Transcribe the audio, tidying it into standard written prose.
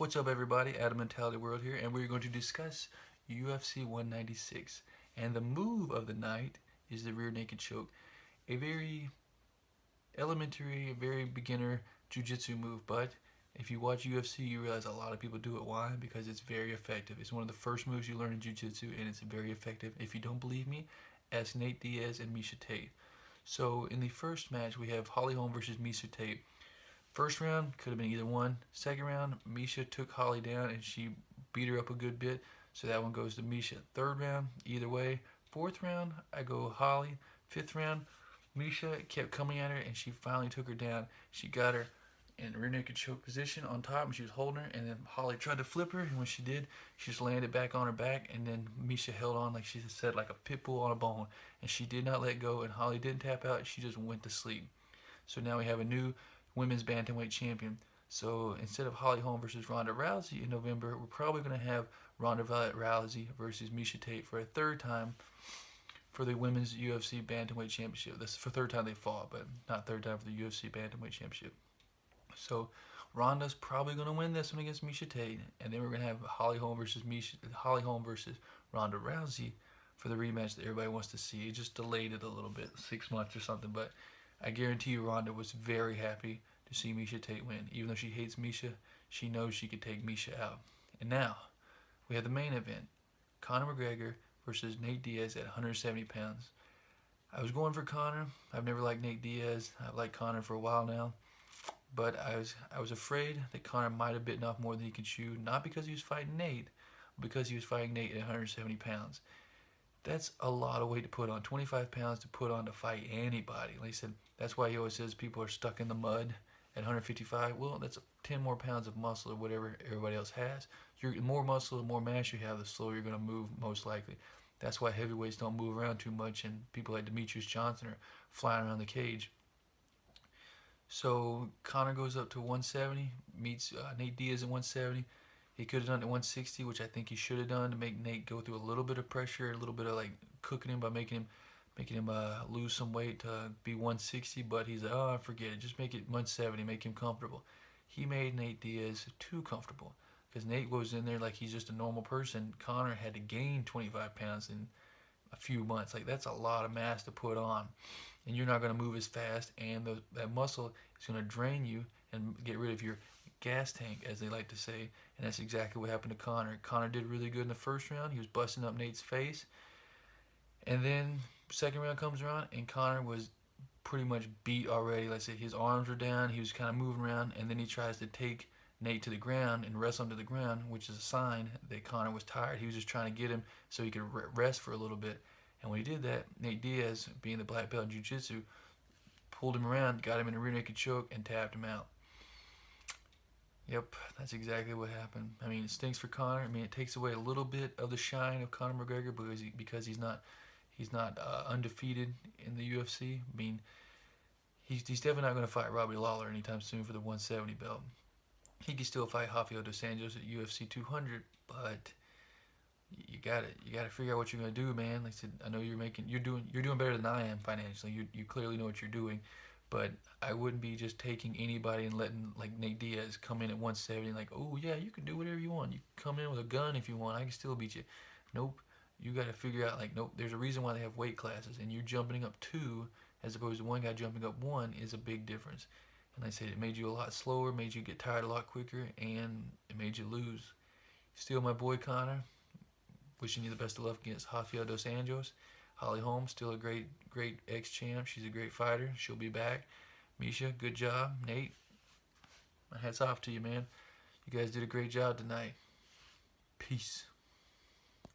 What's up, everybody? Adam Mentality World here, and we're going to discuss UFC 196. And the move of the night is the rear naked choke. A very elementary, a very beginner jiu-jitsu move, but if you watch UFC, you realize a lot of people do it. Why? Because it's very effective. It's one of the first moves you learn in jiu-jitsu, and it's very effective. If you don't believe me, ask Nate Diaz and Miesha Tate. So in the first match, we have Holly Holm versus Miesha Tate. First round, could have been either one. Second round, Miesha took Holly down and she beat her up a good bit. So that one goes to Miesha. Third round, either way. Fourth round, I go Holly. Fifth round, Miesha kept coming at her and she finally took her down. She got her in rear naked choke position on top and she was holding her, and then Holly tried to flip her, and when she did, she just landed back on her back, and then Miesha held on, like she said, like a pit bull on a bone, and she did not let go, and Holly didn't tap out. She just went to sleep. So now we have a new women's bantamweight champion. So instead of Holly Holm versus Ronda Rousey in November, we're probably going to have Ronda Rousey versus Miesha Tate for a third time for the women's UFC bantamweight championship. This is the third time they fought, but not third time for the UFC bantamweight championship. So Ronda's probably going to win this one against Miesha Tate, and then we're going to have Holly Holm versus Ronda Rousey for the rematch that everybody wants to see. It just delayed it a little bit, 6 months or something, but I guarantee you Ronda was very happy to see Miesha Tate win. Even though she hates Miesha, she knows she could take Miesha out. And now, we have the main event. Conor McGregor versus Nate Diaz at 170 pounds. I was going for Conor. I've never liked Nate Diaz. I've liked Conor for a while now. But I was afraid that Conor might have bitten off more than he could chew. Not because he was fighting Nate, but because he was fighting Nate at 170 pounds. That's a lot of weight to put on. 25 pounds to put on to fight anybody. Like I said, that's why he always says people are stuck in the mud at 155. Well, that's 10 more pounds of muscle or whatever everybody else has. The more muscle, the more mass you have, the slower you're going to move, most likely. That's why heavyweights don't move around too much, and people like Demetrius Johnson are flying around the cage. So Conor goes up to 170, meets Nate Diaz at 170. He could have done it at 160, which I think he should have done to make Nate go through a little bit of pressure, a little bit of like cooking him by making him lose some weight to be 160. But he's like, oh, forget it, just make it 170, make him comfortable. He made Nate Diaz too comfortable because Nate was in there like he's just a normal person. Conor had to gain 25 pounds in a few months. Like, that's a lot of mass to put on, and you're not going to move as fast, and that muscle is going to drain you and get rid of your gas tank, as they like to say. And that's exactly what happened to Conor. Conor did really good in the first round. He was busting up Nate's face, and then second round comes around and Conor was pretty much beat already. Like I said, his arms were down, he was kind of moving around, and then he tries to take Nate to the ground and wrestle him to the ground, which is a sign that Conor was tired. He was just trying to get him so he could rest for a little bit. And when he did that, Nate Diaz, being the black belt in jiu-jitsu, pulled him around, got him in a rear naked choke, and tapped him out. Yep, that's exactly what happened. I mean, it stinks for Conor. I mean, it takes away a little bit of the shine of Conor McGregor because he's not undefeated in the UFC. I mean, he's definitely not going to fight Robbie Lawler anytime soon for the 170 belt. He can still fight Rafael dos Anjos at UFC 200, but you gotta figure out what you're gonna do, man. Like I said, I know you're doing better than I am financially. You clearly know what you're doing, but I wouldn't be just taking anybody and letting like Nate Diaz come in at 170 and like, oh yeah, you can do whatever you want. You can come in with a gun if you want. I can still beat you. Nope. You gotta figure out like, nope. There's a reason why they have weight classes, and you jumping up 2 as opposed to one guy jumping up 1 is a big difference. And like I said, it made you a lot slower, made you get tired a lot quicker, and it made you lose. Still, my boy Conor, wishing you the best of luck against Rafael dos Anjos. Holly Holm, still a great ex-champ. She's a great fighter. She'll be back. Miesha, good job. Nate, my hat's off to you, man. You guys did a great job tonight. Peace.